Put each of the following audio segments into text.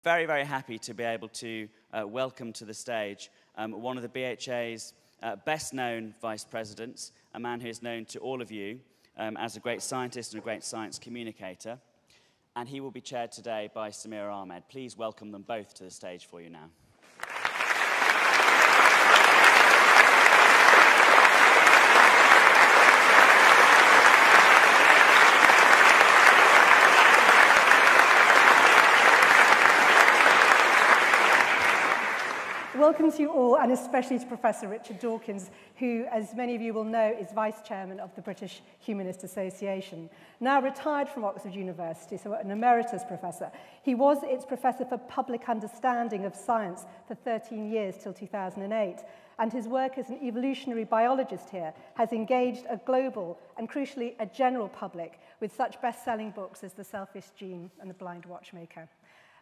very, very happy to be able to welcome to the stage one of the BHA's best-known vice presidents, a man who is known to all of you as a great scientist and a great science communicator. And he will be chaired today by Samira Ahmed. Please welcome them both to the stage for you now. Welcome to you all, and especially to Professor Richard Dawkins, who, as many of you will know, is Vice Chairman of the British Humanist Association. Now retired from Oxford University, so an emeritus professor. He was its Professor for Public Understanding of Science for 13 years till 2008, and his work as an evolutionary biologist here has engaged a global and, crucially, a general public with such best-selling books as The Selfish Gene and The Blind Watchmaker.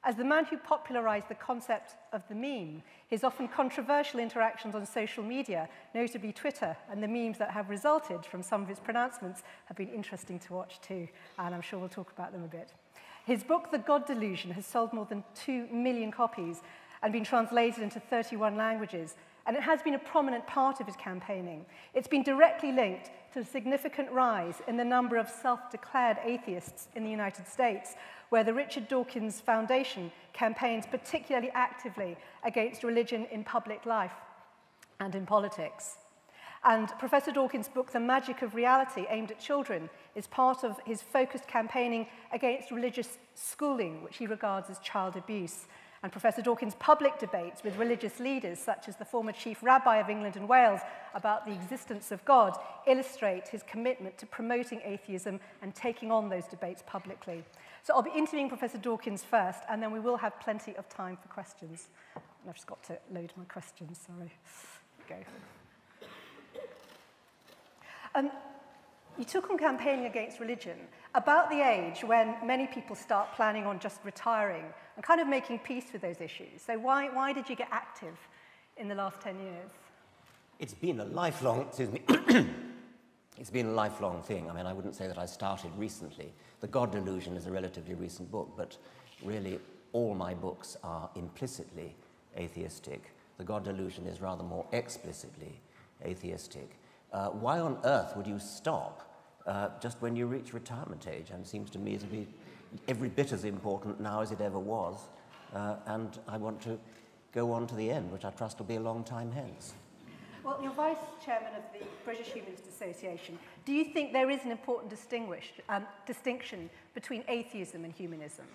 As the man who popularized the concept of the meme, his often controversial interactions on social media, notably Twitter, and the memes that have resulted from some of his pronouncements have been interesting to watch too, and I'm sure we'll talk about them a bit. His book, The God Delusion, has sold more than 2 million copies and been translated into 31 languages, and it has been a prominent part of his campaigning. It's been directly linked to a significant rise in the number of self-declared atheists in the United States, where the Richard Dawkins Foundation campaigns particularly actively against religion in public life and in politics. And Professor Dawkins' book, The Magic of Reality, aimed at children, is part of his focused campaigning against religious schooling, which he regards as child abuse. And Professor Dawkins' public debates with religious leaders, such as the former Chief Rabbi of England and Wales, about the existence of God, illustrate his commitment to promoting atheism and taking on those debates publicly. So I'll be interviewing Professor Dawkins first, and then we will have plenty of time for questions. And I've just got to load my questions, sorry. Go. You took on campaigning against religion about the age when many people start planning on just retiring and kind of making peace with those issues. So why did you get active in the last 10 years? It's been a lifelong, it's been a lifelong thing. I mean, I wouldn't say that I started recently. The God Delusion is a relatively recent book, but really all my books are implicitly atheistic. The God Delusion is rather more explicitly atheistic. Why on earth would you stop just when you reach retirement age? And it seems to me to be every bit as important now as it ever was. And I want to go on to the end, which I trust will be a long time hence. Well, you're Vice Chairman of the British Humanist Association. Do you think there is an important distinction between atheism and humanism?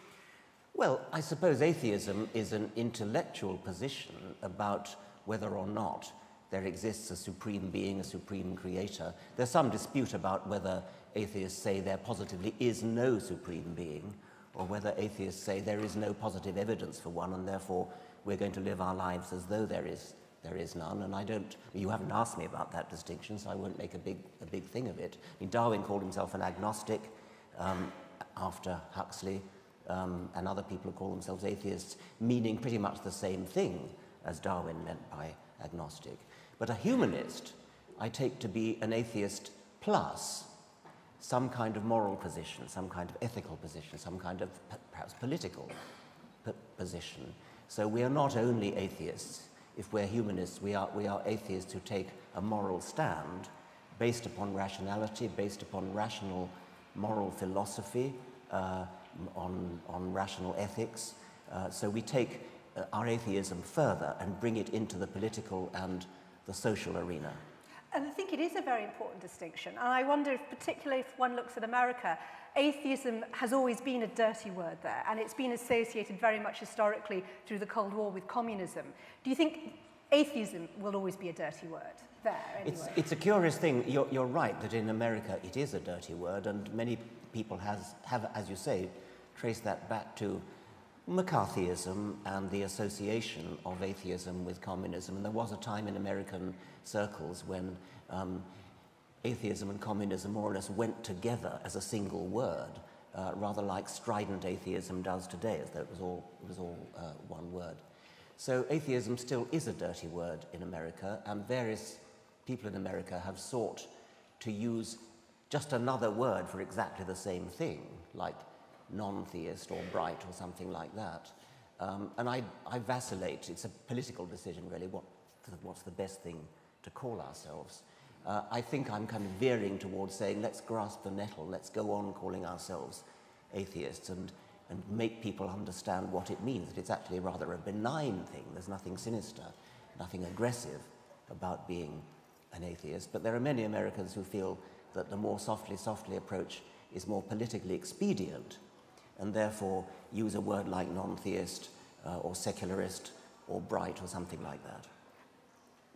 Well, I suppose atheism is an intellectual position about whether or not there exists a supreme being, a supreme creator. There's some dispute about whether atheists say there positively is no supreme being, or whether atheists say there is no positive evidence for one, and therefore we're going to live our lives as though there is none. And you haven't asked me about that distinction, so I won't make a big thing of it. I mean, Darwin called himself an agnostic after Huxley, and other people call themselves atheists, meaning pretty much the same thing as Darwin meant by agnostic. But a humanist I take to be an atheist plus some kind of moral position, some kind of ethical position, some kind of perhaps political position. So we are not only atheists. If we're humanists, we are atheists who take a moral stand based upon rationality, based upon rational moral philosophy, on rational ethics. So we take our atheism further and bring it into the political and the social arena. And I think it is a very important distinction. And I wonder if, particularly if one looks at America, atheism has always been a dirty word there, and it's been associated very much historically through the Cold War with communism. Do you think atheism will always be a dirty word there anyway? It's a curious thing. You're right that in America it is a dirty word, and many people have, as you say, traced that back to McCarthyism and the association of atheism with communism. And there was a time in American circles when atheism and communism more or less went together as a single word, rather like strident atheism does today, as though it was all one word. So atheism still is a dirty word in America, and various people in America have sought to use just another word for exactly the same thing, like non-theist or bright or something like that. And I vacillate. It's a political decision, really, what's the best thing to call ourselves. I think I'm kind of veering towards saying, let's grasp the nettle, let's go on calling ourselves atheists and make people understand what it means, that it's actually rather a benign thing. There's nothing sinister, nothing aggressive about being an atheist. But there are many Americans who feel that the more softly approach is more politically expedient, and therefore use a word like non-theist or secularist or bright or something like that.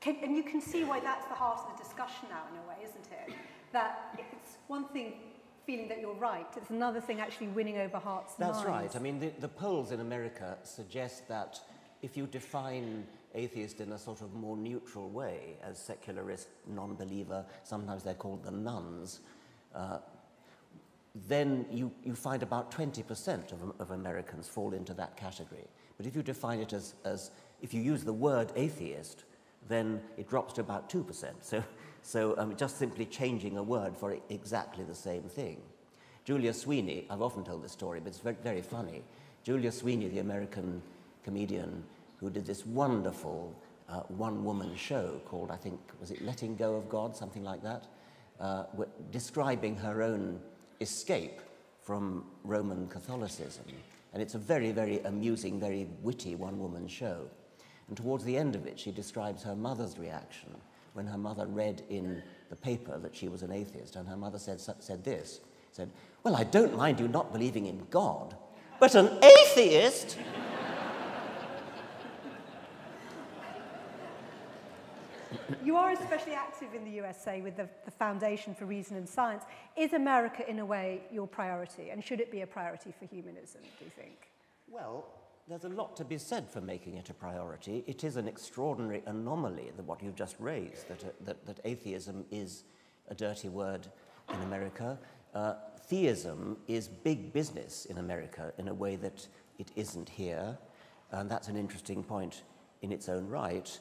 And you can see why that's the heart of the discussion now, in a way, isn't it? That it's one thing feeling that you're right, it's another thing actually winning over hearts and minds. That's right. I mean, the polls in America suggest that if you define atheist in a sort of more neutral way, as secularist, non-believer, sometimes they're called the nuns, then you find about 20% of Americans fall into that category. But if you define it as if you use the word atheist, then it drops to about 2%. So just simply changing a word for exactly the same thing. Julia Sweeney, I've often told this story, but it's very, very funny. Julia Sweeney, the American comedian who did this wonderful one-woman show called, I think, was it Letting Go of God, something like that, describing her own escape from Roman Catholicism. And it's a very, very amusing, very witty one-woman show. And towards the end of it, she describes her mother's reaction when her mother read in the paper that she was an atheist. And her mother said this, well, I don't mind you not believing in God, but an atheist? You are especially active in the USA with the Foundation for Reason and Science. Is America, in a way, your priority? And should it be a priority for humanism, do you think? Well, there's a lot to be said for making it a priority. It is an extraordinary anomaly, that what you've just raised, that atheism is a dirty word in America. Theism is big business in America in a way that it isn't here. And that's an interesting point in its own right.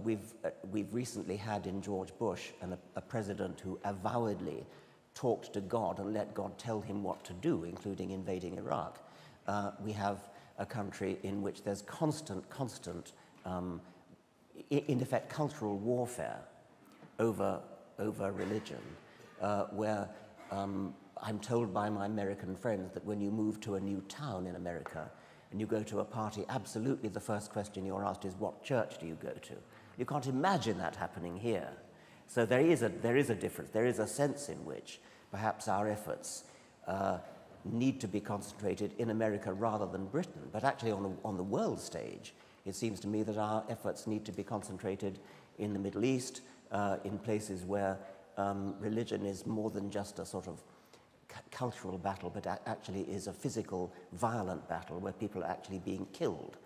We've recently had in George Bush a president who avowedly talked to God and let God tell him what to do, including invading Iraq. We have a country in which there's constant, in effect, cultural warfare over religion, where I'm told by my American friends that when you move to a new town in America and you go to a party, absolutely the first question you're asked is, what church do you go to? You can't imagine that happening here. So there is a difference. There is a sense in which perhaps our efforts need to be concentrated in America rather than Britain. But actually on the world stage, it seems to me that our efforts need to be concentrated in the Middle East, in places where religion is more than just a sort of cultural battle, but actually is a physical, violent battle where people are actually being killed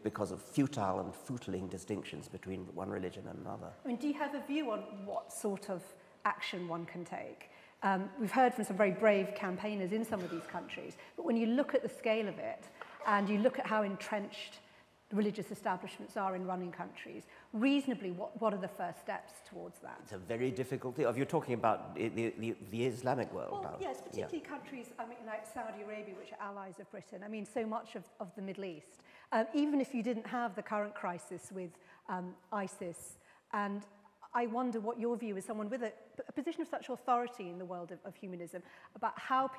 because of futile and footling distinctions between one religion and another. I mean, do you have a view on what sort of action one can take? We've heard from some very brave campaigners in some of these countries, but when you look at the scale of it and you look at how entrenched the religious establishments are in running countries, reasonably, what are the first steps towards that? It's a very difficult thing. If you're talking about the Islamic world now. Yes, particularly countries, I mean, like Saudi Arabia, which are allies of Britain. I mean, so much of the Middle East. Even if you didn't have the current crisis with ISIS, and I wonder what your view is, someone with a position of such authority in the world of humanism, about how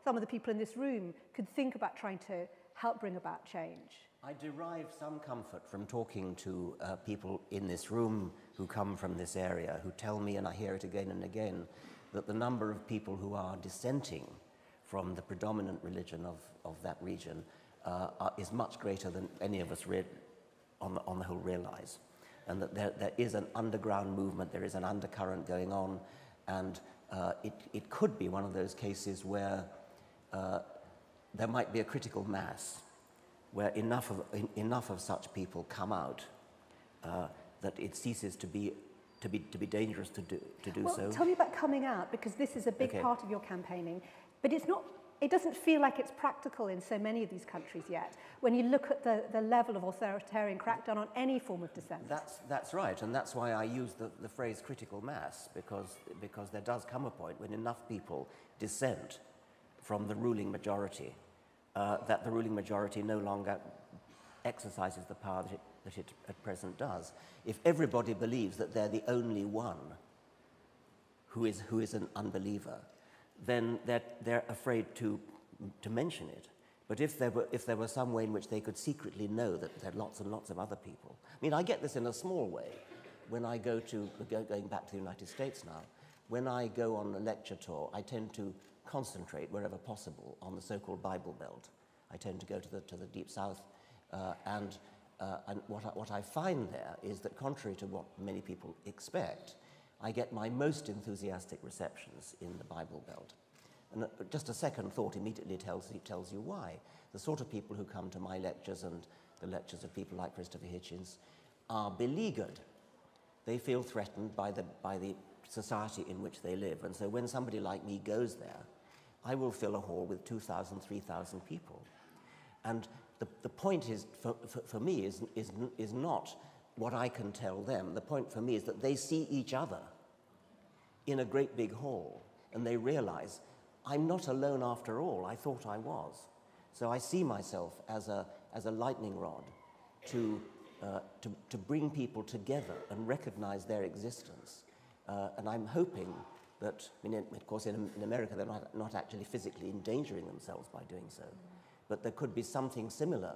some of the people in this room could think about trying to help bring about change. I derive some comfort from talking to people in this room who come from this area, who tell me, and I hear it again and again, that the number of people who are dissenting from the predominant religion of that region is much greater than any of us on the whole realize. And that there is an underground movement, there is an undercurrent going on, and it could be one of those cases where there might be a critical mass, where enough of such people come out that it ceases to be dangerous to do so. Well, tell me about coming out, because this is a big part of your campaigning, but it doesn't feel like it's practical in so many of these countries yet, when you look at the level of authoritarian crackdown on any form of dissent. That's right, and that's why I use the phrase critical mass, because there does come a point when enough people dissent from the ruling majority that the ruling majority no longer exercises the power that it at present does. If everybody believes that they're the only one who is an unbeliever, then they're afraid to mention it. But if there were some way in which they could secretly know that there are lots and lots of other people. I mean, I get this in a small way when I go to, going back to the United States now, when I go on a lecture tour, I tend to concentrate wherever possible on the so-called Bible Belt. I tend to go to the Deep South, and what I find there is that contrary to what many people expect, I get my most enthusiastic receptions in the Bible Belt. And just a second thought immediately tells you why. The sort of people who come to my lectures and the lectures of people like Christopher Hitchens are beleaguered. They feel threatened by the society in which they live. And so when somebody like me goes there, I will fill a hall with 2,000, 3,000 people. And the point is, for me, is not what I can tell them. The point for me is that they see each other in a great big hall, and they realize, I'm not alone after all. I thought I was. So I see myself as a lightning rod to bring people together and recognize their existence. And I'm hoping that, I mean, of course, in America, they're not actually physically endangering themselves by doing so. But there could be something similar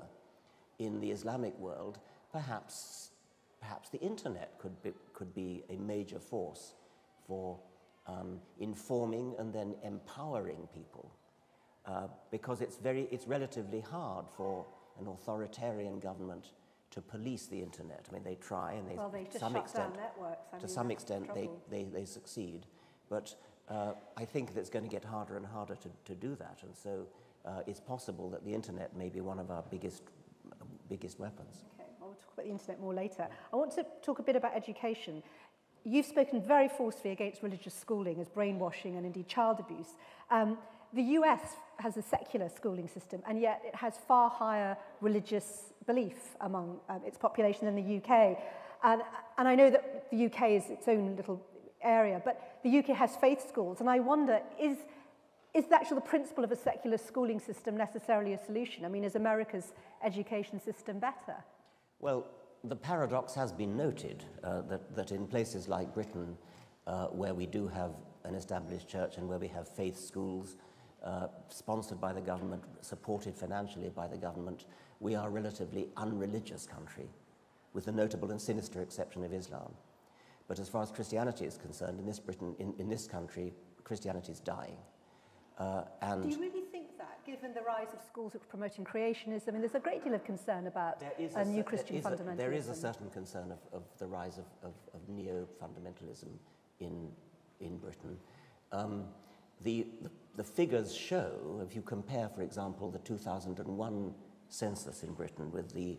in the Islamic world. Perhaps the internet could be a major force for informing and then empowering people, because it's relatively hard for an authoritarian government to police the internet. I mean, they try, and to some extent they succeed, but I think that it's going to get harder and harder to do that, and so it's possible that the internet may be one of our biggest weapons. Okay, well, we'll talk about the internet more later. I want to talk a bit about education. You've spoken very forcefully against religious schooling as brainwashing and indeed child abuse. The US has a secular schooling system, and yet it has far higher religious belief among its population than the UK. And I know that the UK is its own little area, but the UK has faith schools, and I wonder, is the principle of a secular schooling system necessarily a solution? I mean, is America's education system better? Well, the paradox has been noted that in places like Britain, where we do have an established church and where we have faith schools sponsored by the government, supported financially by the government, we are a relatively unreligious country, with the notable and sinister exception of Islam. But as far as Christianity is concerned, in this country, Christianity is dying. Do you really think that, given the rise of schools which are promoting creationism? I mean, there's a great deal of concern about new Christian fundamentalism. There is a certain concern of the rise of neo-fundamentalism in Britain. The figures show, if you compare, for example, the 2001 census in Britain with the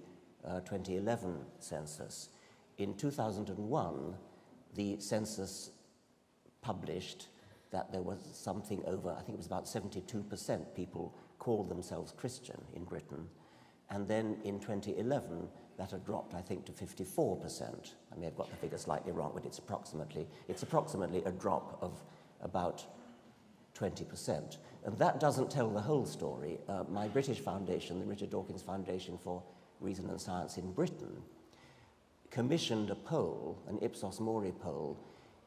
2011 census, in 2001, the census published that there was something over, I think it was about 72% people called themselves Christian in Britain. And then in 2011, that had dropped, I think, to 54%. I may have got the figure slightly wrong, but it's approximately a drop of about 20%. And that doesn't tell the whole story. My British foundation, the Richard Dawkins Foundation for Reason and Science in Britain, commissioned a poll, an Ipsos Mori poll,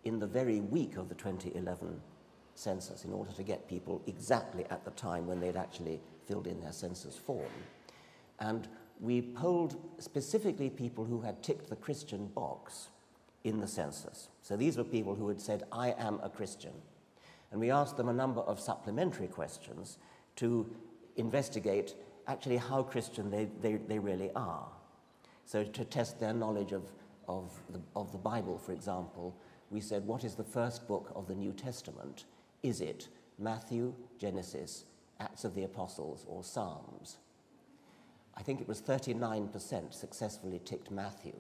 in the very week of the 2011 census in order to get people exactly at the time when they'd actually filled in their census form. And we polled specifically people who had ticked the Christian box in the census. So these were people who had said, I am a Christian. And we asked them a number of supplementary questions to investigate actually how Christian they really are. So to test their knowledge of the Bible, for example, we said, what is the first book of the New Testament? Is it Matthew, Genesis, Acts of the Apostles, or Psalms? I think it was 39% successfully ticked Matthew.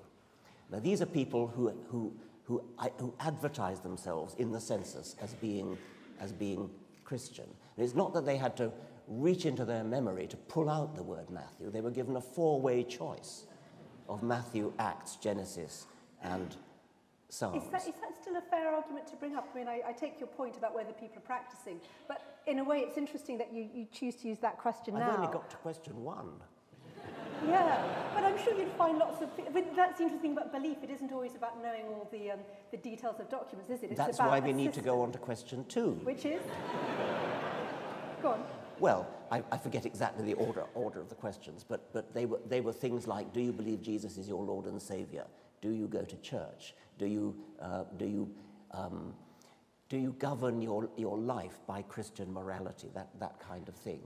Now, these are people who advertise themselves in the census as being Christian. And it's not that they had to reach into their memory to pull out the word Matthew. They were given a four-way choice of Matthew, Acts, Genesis, and psalms. Is that still a fair argument to bring up? I mean, I take your point about whether people are practicing, but in a way it's interesting that you choose to use that question now. I've only got to question one. Yeah, but I'm sure you'd find lots of... But that's the interesting about belief. It isn't always about knowing all the details of documents, is it? It's That's about why we need to go on to question 2. Which is? Go on. Well, I forget exactly the order of the questions, but they were things like, do you believe Jesus is your Lord and Saviour? Do you go to church? Do you govern your life by Christian morality? That kind of thing.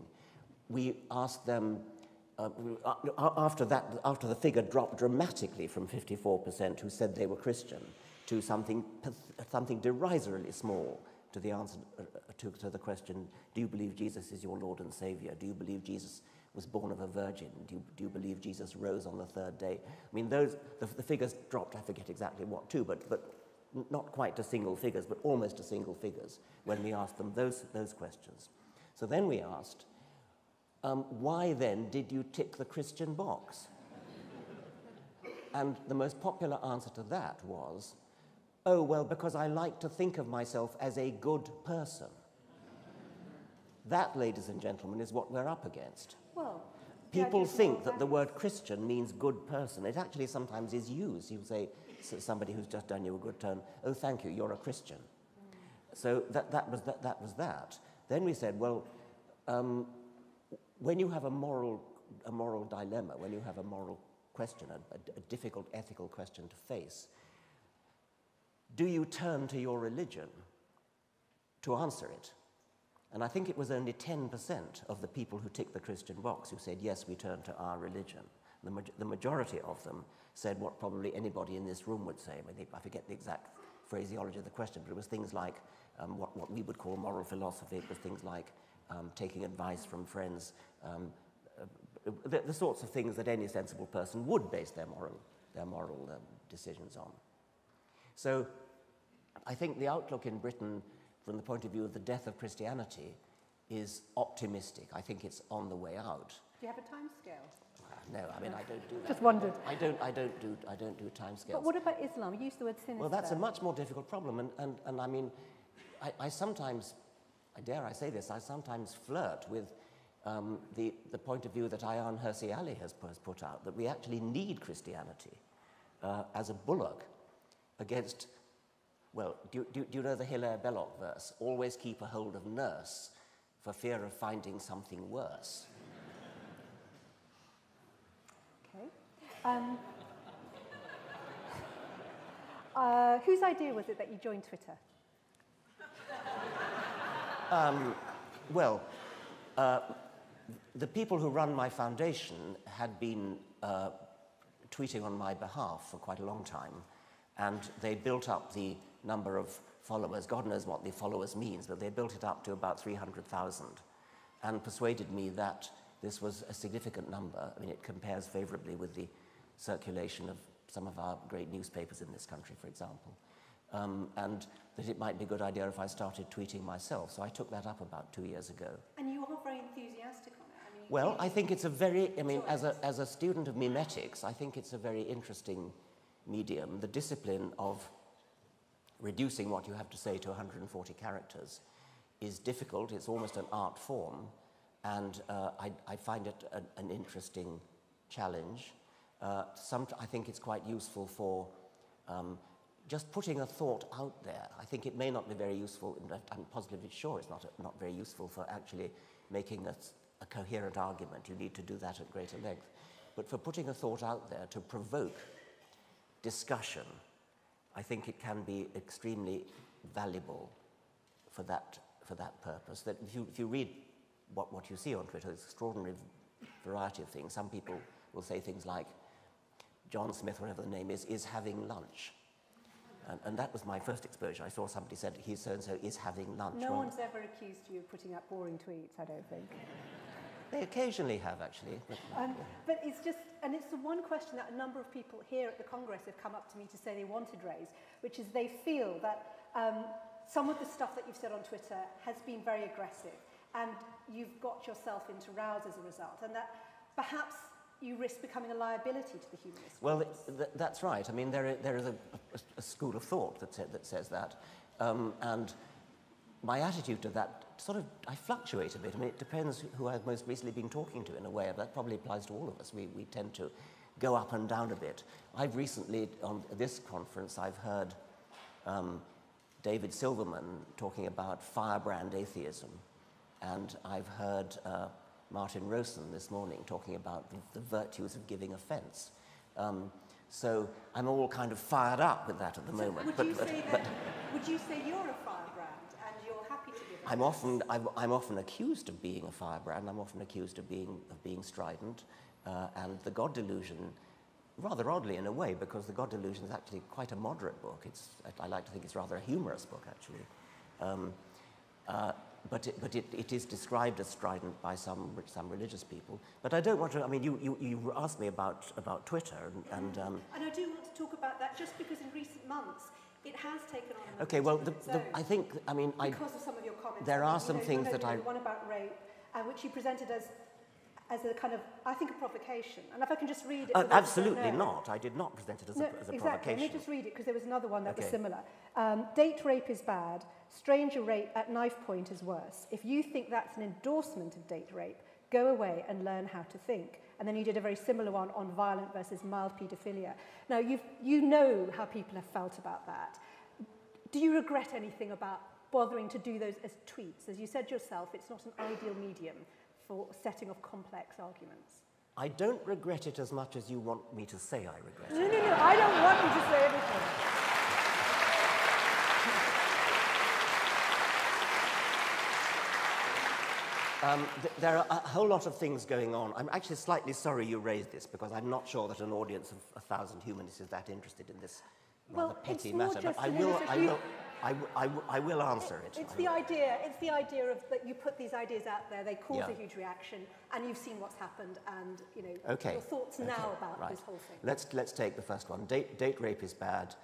We asked them... after the figure dropped dramatically from 54% who said they were Christian to something derisorily small to the answer to the question, do you believe Jesus is your Lord and Saviour? Do you believe Jesus was born of a virgin? Do you believe Jesus rose on the 3rd day? I mean, the figures dropped, I forget exactly what to, but not quite to single figures, but almost to single figures when we asked them those questions. So then we asked, why then did you tick the Christian box? And the most popular answer to that was, oh, well, because I like to think of myself as a good person. That, ladies and gentlemen, is what we're up against. Well, people think that the word Christian means good person. It actually sometimes is used. You say somebody who's just done you a good turn, oh, thank you, you're a Christian. So that was that. Then we said, well, when you have a moral dilemma, when you have a moral question, a difficult ethical question to face, do you turn to your religion to answer it? And I think it was only 10% of the people who ticked the Christian box who said, yes, we turn to our religion. The majority of them said what probably anybody in this room would say. I mean, I forget the exact phraseology of the question, but it was things like what we would call moral philosophy. It was things like taking advice from friends, the sorts of things that any sensible person would base their moral decisions on. So I think the outlook in Britain from the point of view of the death of Christianity is optimistic. I think it's on the way out. Do you have a time scale? No, I mean, I don't do that. Just wondered. I don't do time scales. But what about Islam? You used the word sinister. Well, that's a much more difficult problem, and I mean, I sometimes, dare I say this, I sometimes flirt with the point of view that Ayaan Hirsi Ali has put out, that we actually need Christianity as a bulwark against, well, do you know the Hilaire Belloc verse? Always keep a hold of nurse for fear of finding something worse. Okay. Whose idea was it that you joined Twitter? Well, the people who run my foundation had been tweeting on my behalf for quite a long time, and they built up the number of followers. God knows what the followers means, but they built it up to about 300,000 and persuaded me that this was a significant number. I mean, it compares favorably with the circulation of some of our great newspapers in this country, for example, and that it might be a good idea if I started tweeting myself. So I took that up about 2 years ago. And you are very enthusiastic on it. I mean, well, I think it's a very, I mean, as a student of memetics, I think it's a very interesting medium. The discipline of reducing what you have to say to 140 characters is difficult. It's almost an art form, and I find it an interesting challenge. I think it's quite useful for just putting a thought out there. I think it may not be very useful, I'm positively sure it's not very useful for actually making a coherent argument. You need to do that at greater length. But for putting a thought out there to provoke discussion, I think it can be extremely valuable for that purpose. That if you read what you see on Twitter, it's an extraordinary variety of things. Some people will say things like, John Smith, whatever the name is having lunch. And that was my first exposure. I saw somebody said, he so-and-so is having lunch. No one's ever accused you of putting up boring tweets, I don't think. They occasionally have, actually. But it's just, and it's the one question that a number of people here at the Congress have come up to me to say they wanted raised, which is they feel that some of the stuff that you've said on Twitter has been very aggressive, and you've got yourself into rows as a result, and that perhaps you risk becoming a liability to the humanist Well, cause. that's right. I mean, there is a school of thought that says that. And my attitude to that I fluctuate a bit. I mean, it depends who I've most recently been talking to in a way. That probably applies to all of us. We tend to go up and down a bit. I've recently, on this conference, I've heard David Silverman talking about firebrand atheism. And I've heard Martin Rosen this morning talking about the virtues of giving offence. So I'm all kind of fired up with that at the moment. Would you say you're a firebrand and you're happy to give offence? I'm often accused of being a firebrand. I'm often accused of being strident, and the God Delusion, rather oddly in a way, because the God Delusion is actually quite a moderate book. I like to think it's rather a humorous book, actually. But it is described as strident by some religious people. But I don't want to. I mean, you asked me about Twitter, and I do want to talk about that just because in recent months it has taken on. Okay, well, I think because of some of your comments. There are some things that one about rape, which you presented as a kind of, I think, a provocation. And if I can just read it. Absolutely not. I did not present it as a exactly. provocation. Let me just read it, because there was another one that was similar. Date rape is bad. Stranger rape at knife point is worse. If you think that's an endorsement of date rape, go away and learn how to think. And then you did a very similar one on violent versus mild paedophilia. Now, you know how people have felt about that. Do you regret anything about bothering to do those as tweets? As you said yourself, it's not an ideal medium for setting of complex arguments. I don't regret it as much as you want me to say I regret it. No, I don't want you to say anything. There are a whole lot of things going on. I'm actually slightly sorry you raised this, because I'm not sure that an audience of 1,000 humanists is that interested in this rather petty matter. But I will answer it. It's the idea of that you put these ideas out there, they cause a huge reaction, and you've seen what's happened, and your thoughts now about this whole thing. Let's take the first one. Date rape is bad.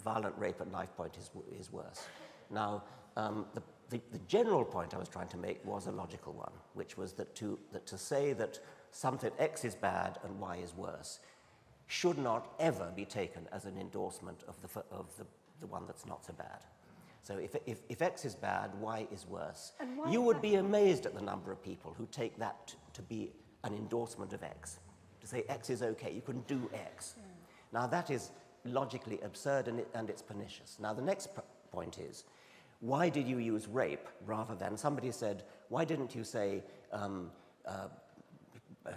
Violent rape at knife point is worse. Now, the general point I was trying to make was a logical one, which was that to say that something X is bad and Y is worse should not ever be taken as an endorsement of the one that's not so bad. So if X is bad, Y is worse. You would be amazed at the number of people who take that to be an endorsement of X, to say X is okay, you can do X. Now that is logically absurd, and it's pernicious. Now the next point is, why did you use rape rather than, somebody said, why didn't you say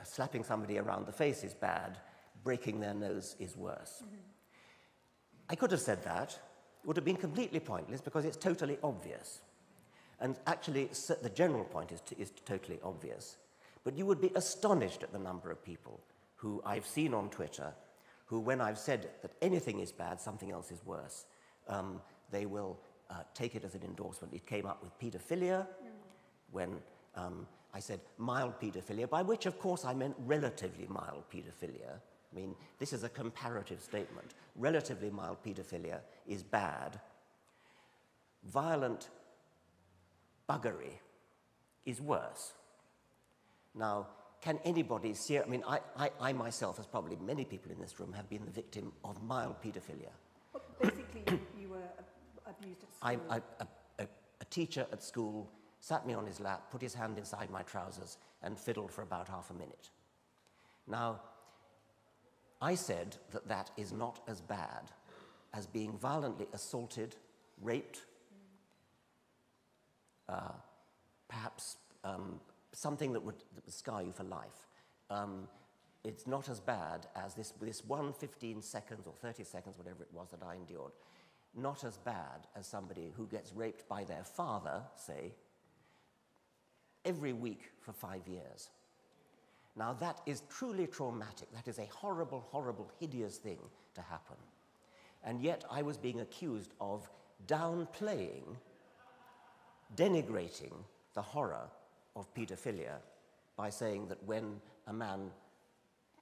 slapping somebody around the face is bad, breaking their nose is worse? I could have said that. It would have been completely pointless, because it's totally obvious. And actually, the general point is totally obvious. But you would be astonished at the number of people who I've seen on Twitter who, when I've said that anything is bad, something else is worse, they will take it as an endorsement. It came up with paedophilia, when I said mild paedophilia, by which, of course, I meant relatively mild paedophilia. I mean, this is a comparative statement. Relatively mild paedophilia is bad. Violent buggery is worse. Now, can anybody see? I mean, I myself, as probably many people in this room, have been the victim of mild paedophilia. Well, basically, you were abused at school. A teacher at school sat me on his lap, put his hand inside my trousers, and fiddled for about half a minute. Now, I said that that is not as bad as being violently assaulted, raped, perhaps something that would scar you for life. It's not as bad as this 15 seconds or 30 seconds, whatever it was, that I endured. Not as bad as somebody who gets raped by their father, say, every week for 5 years. Now, that is truly traumatic. That is a horrible, horrible, hideous thing to happen. And yet I was being accused of downplaying, denigrating the horror of paedophilia by saying that when a man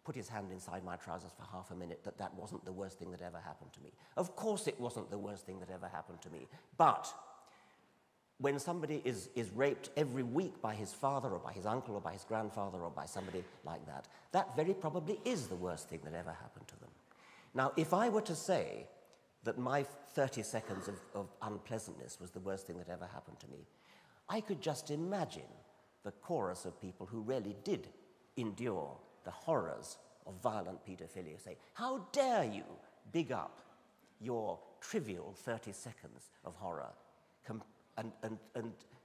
put his hand inside my trousers for half a minute, that wasn't the worst thing that ever happened to me. Of course it wasn't the worst thing that ever happened to me. But when somebody is raped every week by his father or by his uncle or by his grandfather or by somebody like that, that very probably is the worst thing that ever happened to them. Now, if I were to say that my 30 seconds of unpleasantness was the worst thing that ever happened to me, I could just imagine the chorus of people who really did endure the horrors of violent paedophilia say, how dare you big up your trivial 30 seconds of horror, and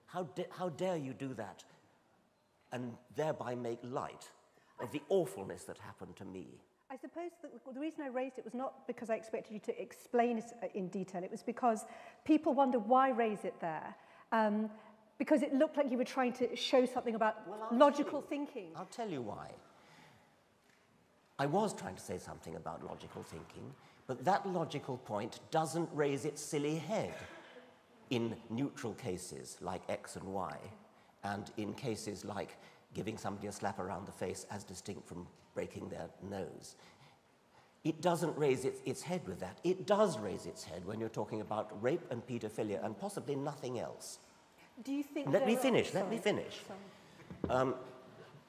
how dare you do that and thereby make light of the awfulness that happened to me. I suppose the reason I raised it was not because I expected you to explain it in detail. It was because people wonder why raise it there. Because it looked like you were trying to show something about logical thinking. I'll tell you why. I was trying to say something about logical thinking, but that logical point doesn't raise its silly head in neutral cases like X and Y, and in cases like giving somebody a slap around the face as distinct from breaking their nose. It doesn't raise its head with that. It does raise its head when you're talking about rape and paedophilia and possibly nothing else. Do you think... Let me finish.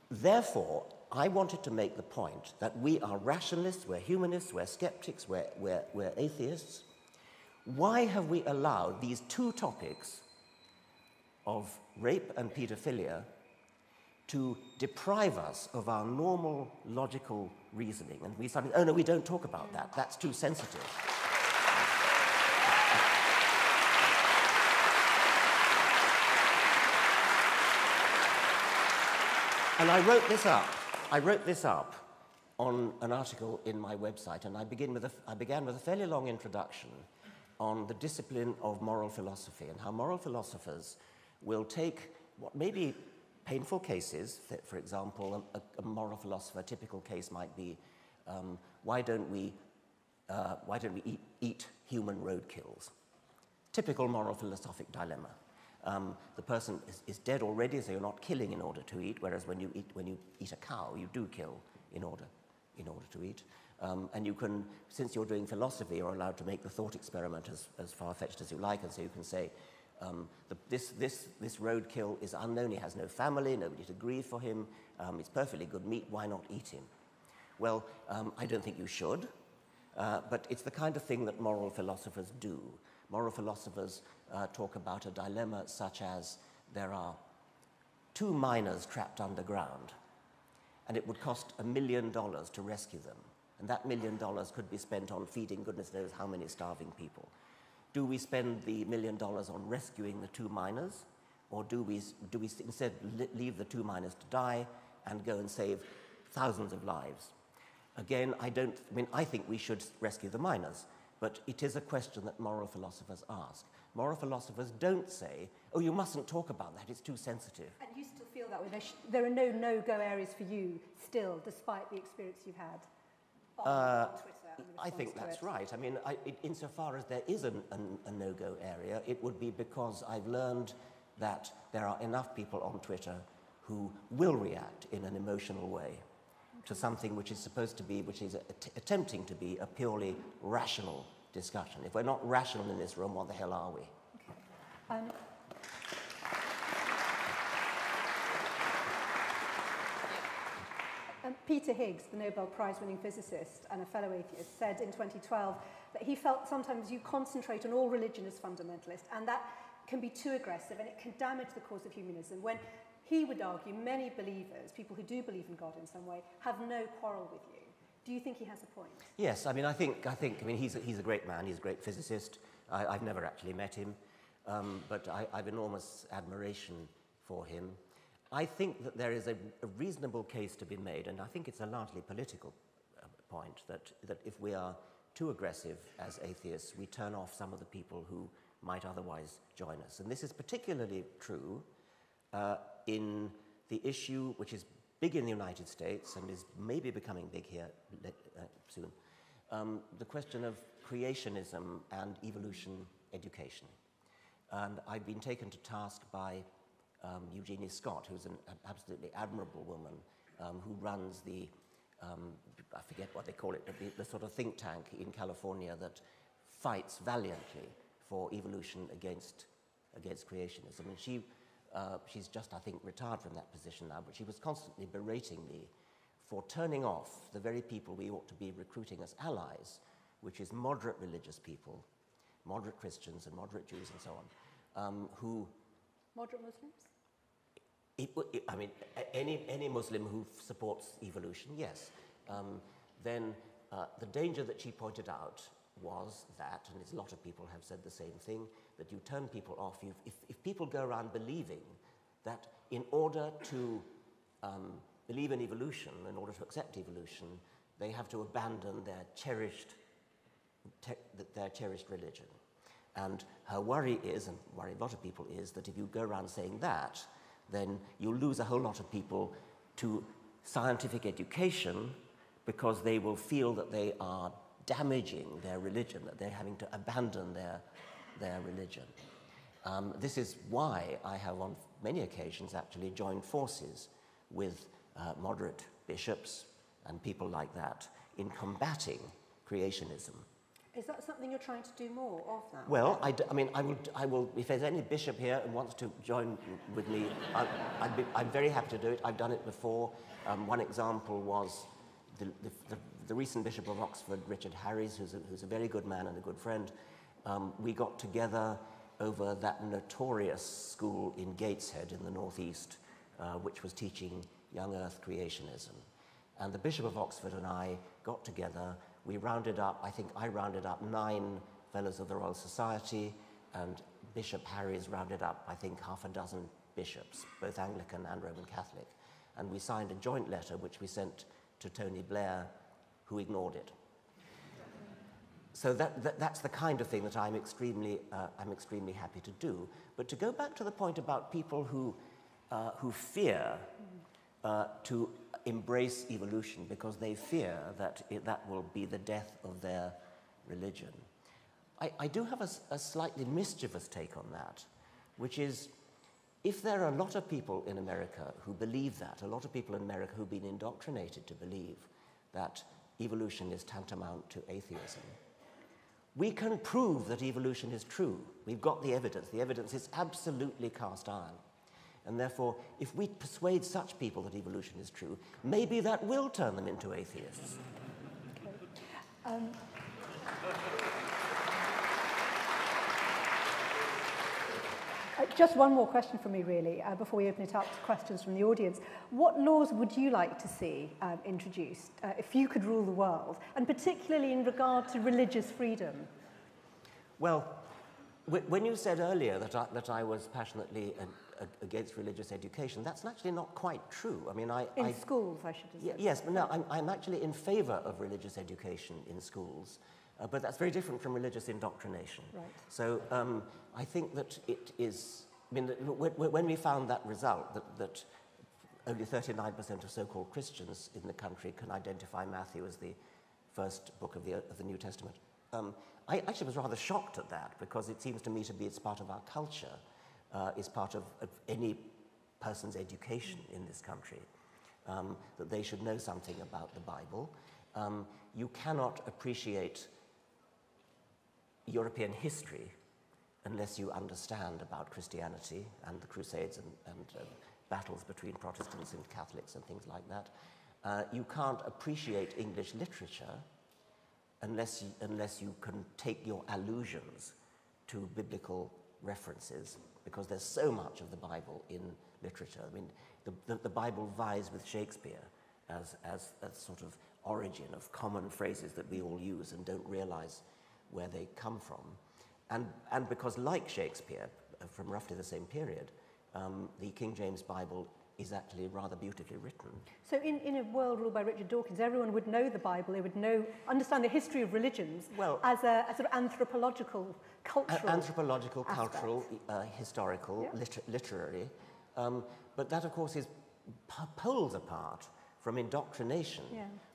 Therefore, I wanted to make the point that we are rationalists, we're humanists, we're skeptics, we're atheists. Why have we allowed these two topics of rape and paedophilia to deprive us of our normal logical reasoning? And we suddenly, oh no, we don't talk about that, that's too sensitive. And I wrote this up on an article in my website, and I began with a fairly long introduction on the discipline of moral philosophy and how moral philosophers will take what may be painful cases. For example, a moral philosopher, a typical case might be, why don't we eat human roadkills? Typical moral philosophic dilemma. The person is dead already, so you're not killing in order to eat, whereas when you eat a cow, you do kill in order to eat. And you can, since you're doing philosophy, you're allowed to make the thought experiment as far-fetched as you like, and so you can say, this roadkill is unknown, he has no family, nobody to grieve for him, it's perfectly good meat, why not eat him? Well, I don't think you should, but it's the kind of thing that moral philosophers do. Moral philosophers talk about a dilemma such as there are 2 miners trapped underground, and it would cost $1 million to rescue them. And that $1 million could be spent on feeding goodness knows how many starving people. Do we spend the $1 million on rescuing the 2 miners, or do we instead leave the 2 miners to die and go and save thousands of lives? Again, I think we should rescue the miners, but it is a question that moral philosophers ask. Moral philosophers don't say, oh, you mustn't talk about that, it's too sensitive. And you still feel that way? There are no no-go areas for you still, despite the experience you've had on Twitter? I think that's right. I mean, insofar as there is a no-go area, it would be because I've learned that there are enough people on Twitter who will react in an emotional way to something which is attempting to be a purely rational discussion. If we're not rational in this room, what the hell are we? Okay. Peter Higgs, the Nobel Prize-winning physicist and a fellow atheist, said in 2012 that he felt sometimes you concentrate on all religion as fundamentalist, and that can be too aggressive and it can damage the cause of humanism, when he would argue many believers, people who do believe in God in some way, have no quarrel with you. Do you think he has a point? Yes, I mean, he's a great man, he's a great physicist. I've never actually met him, but I've enormous admiration for him. I think that there is a reasonable case to be made, and I think it's a largely political point, that if we are too aggressive as atheists, we turn off some of the people who might otherwise join us. And this is particularly true in the issue which is big in the United States and is maybe becoming big here soon, the question of creationism and evolution education. And I've been taken to task by Eugenie Scott, who's an absolutely admirable woman who runs the, I forget what they call it, but the sort of think tank in California that fights valiantly for evolution against against creationism. And she's just, I think, retired from that position now, but she was constantly berating me for turning off the very people we ought to be recruiting as allies, which is moderate religious people, moderate Christians and moderate Jews and so on, who... Moderate Muslims? I mean, any Muslim who supports evolution, yes. Then the danger that she pointed out was that, and a lot of people have said the same thing, that you turn people off. If people go around believing that in order to believe in evolution, in order to accept evolution, they have to abandon their cherished religion. And her worry is, and worry a lot of people is, that if you go around saying that, then you'll lose a whole lot of people to scientific education because they will feel that they are damaging their religion, that they're having to abandon their religion. This is why I have on many occasions actually joined forces with moderate bishops and people like that in combating creationism. Is that something you're trying to do more of now? Well, I will. If there's any bishop here and wants to join with me, I'm very happy to do it. I've done it before. One example was the recent Bishop of Oxford, Richard Harries, who's a very good man and a good friend. We got together over that notorious school in Gateshead in the northeast, which was teaching young Earth creationism. And the Bishop of Oxford and I got together. We rounded up, I think I rounded up 9 Fellows of the Royal Society, and Bishop Harries rounded up, I think, half a dozen bishops, both Anglican and Roman Catholic. And we signed a joint letter which we sent to Tony Blair, who ignored it. So that's the kind of thing that I'm extremely happy to do. But to go back to the point about people who fear to embrace evolution because they fear that that will be the death of their religion. I do have a slightly mischievous take on that, which is if there are a lot of people in America who believe that, a lot of people in America who've been indoctrinated to believe that evolution is tantamount to atheism, we can prove that evolution is true. We've got the evidence. The evidence is absolutely cast iron. And therefore, if we persuade such people that evolution is true, maybe that will turn them into atheists. Okay. Just one more question from me, really, before we open it up to questions from the audience. What laws would you like to see introduced if you could rule the world, and particularly in regard to religious freedom? Well, when you said earlier that I was passionately against religious education, that's actually not quite true. I mean, in schools, I should have said. Yes, but no, I'm actually in favour of religious education in schools, but that's very different from religious indoctrination. Right. So I think that it is. I mean, when we found that result that only 39% of so-called Christians in the country can identify Matthew as the first book of the New Testament, I actually was rather shocked at that, because it seems to me to be it's part of our culture. Is part of any person's education in this country, that they should know something about the Bible. You cannot appreciate European history unless you understand about Christianity and the Crusades and battles between Protestants and Catholics and things like that. You can't appreciate English literature unless you can take your allusions to biblical references, because there's so much of the Bible in literature. I mean, the Bible vies with Shakespeare as a sort of origin of common phrases that we all use and don't realize where they come from. And because, like Shakespeare, from roughly the same period, the King James Bible is actually rather beautifully written. So in a world ruled by Richard Dawkins, everyone would know the Bible, they would understand the history of religions as a sort of anthropological, cultural cultural, historical, literary. But that, of course, is poles apart from indoctrination,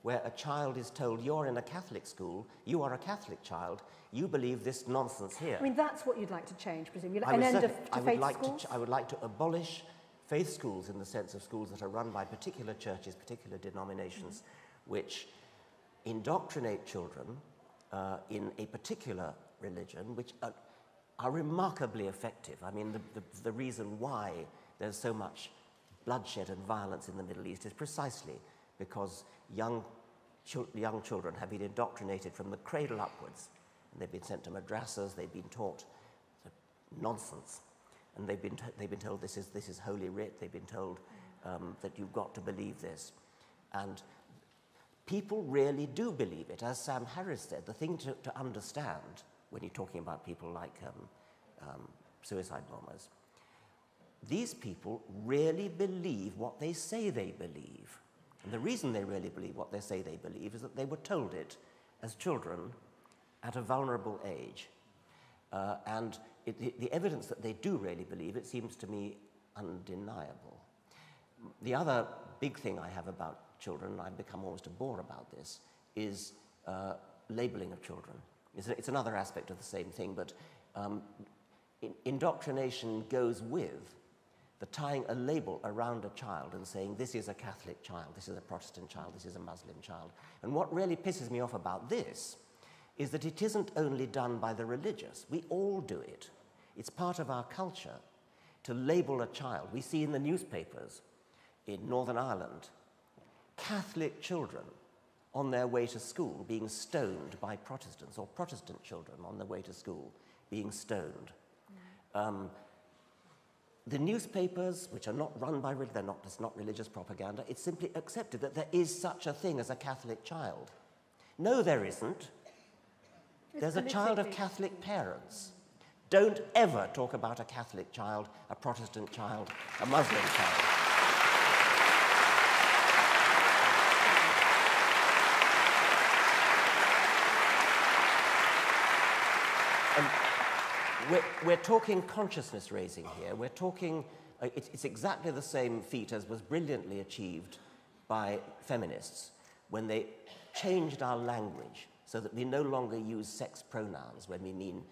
where a child is told, you're in a Catholic school, you are a Catholic child, you believe this nonsense here. I mean, that's what you'd like to change, presumably, an end to faith schools? I would like to abolish faith schools in the sense of schools that are run by particular churches, particular denominations, which indoctrinate children in a particular religion, which are remarkably effective. I mean, the reason why there's so much bloodshed and violence in the Middle East is precisely because young children have been indoctrinated from the cradle upwards. And they've been sent to madrasas, they've been taught nonsense. And they've been told this is holy writ, they've been told that you've got to believe this. And people really do believe it. As Sam Harris said, the thing to understand when you're talking about people like suicide bombers, these people really believe what they say they believe. And the reason they really believe what they say they believe is that they were told it as children at a vulnerable age. And the evidence that they do really believe it seems to me undeniable. The other big thing I have about children, and I've become almost a bore about this, is labeling of children. It's another aspect of the same thing, but indoctrination goes with the tying a label around a child and saying this is a Catholic child, this is a Protestant child, this is a Muslim child. And what really pisses me off about this is that it isn't only done by the religious. We all do it. It's part of our culture to label a child. We see in the newspapers in Northern Ireland Catholic children on their way to school being stoned by Protestants, or Protestant children on their way to school being stoned. The newspapers, which are not run by religion, it's not religious propaganda, it's simply accepted that there is such a thing as a Catholic child. No, there isn't. There's a child of Catholic parents. Don't ever talk about a Catholic child, a Protestant child, a Muslim child. And we're talking consciousness raising here. We're talking, it's exactly the same feat as was brilliantly achieved by feminists when they changed our language so that we no longer use sex pronouns when we mean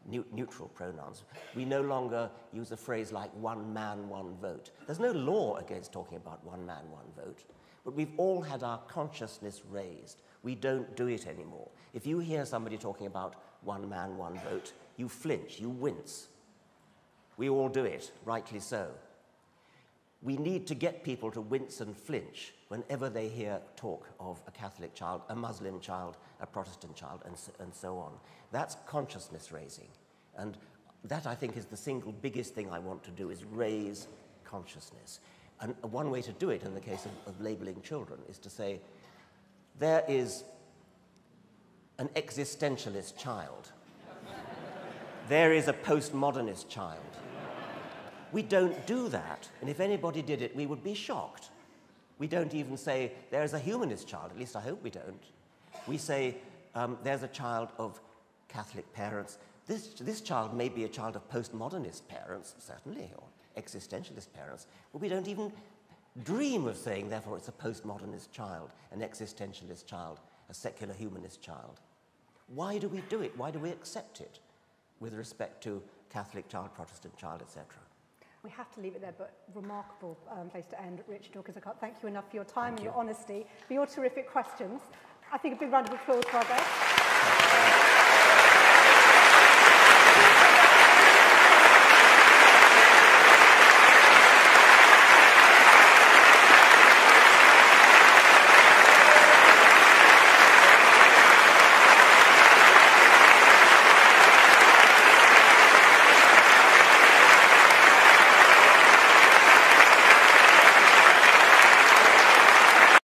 neutral pronouns. We no longer use a phrase like one man, one vote. There's no law against talking about one man, one vote, but we've all had our consciousness raised. We don't do it anymore. If you hear somebody talking about one man, one vote, you flinch, you wince. We all do it, rightly so. We need to get people to wince and flinch whenever they hear talk of a Catholic child, a Muslim child, a Protestant child, and so on. That's consciousness raising. And that, I think, is the single biggest thing I want to do, is raise consciousness. And one way to do it in the case of labeling children is to say, there is an existentialist child. There is a postmodernist child. We don't do that, and if anybody did it, we would be shocked. We don't even say, there's a humanist child, at least I hope we don't. We say, there's a child of Catholic parents. This child may be a child of postmodernist parents, certainly, or existentialist parents, but we don't even dream of saying, therefore, it's a postmodernist child, an existentialist child, a secular humanist child. Why do we do it? Why do we accept it with respect to Catholic child, Protestant child, etc.? We have to leave it there, but remarkable place to end. Richard Dawkins, I can't thank you enough for your time and your honesty, for your terrific questions. I think a big round of applause for our guests.